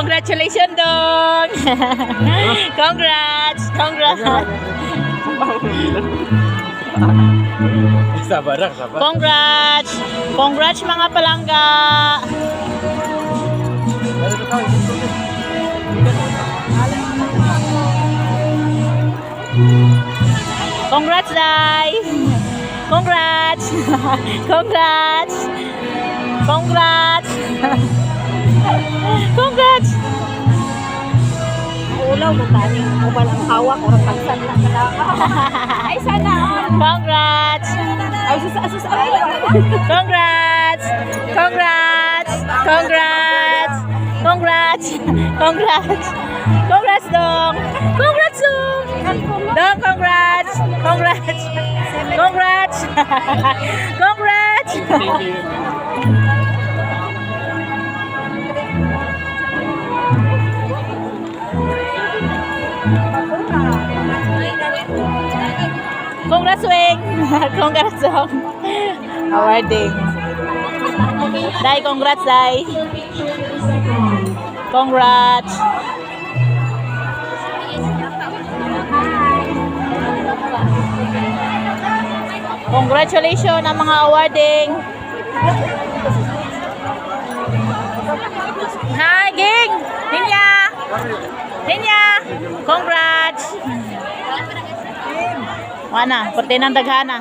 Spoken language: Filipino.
Congratulations dong. Congrats. Sabar. Congrats mga palangga. Congrats, Day. Congrats. Ulaw mo tani. Ubal ang hawak. Orang pagsan na kalaka. Ay, sana. Congrats. Ay, sus. Congrats dong. Dong, congrats. Thank you. Congrats, Wing. Congrats dong. Awarding. Day, congrats, Day. Congrats. Congratulations ang mga awarding. Hi, Ging. Ninya. Congrats. Wana, pertinan daghana.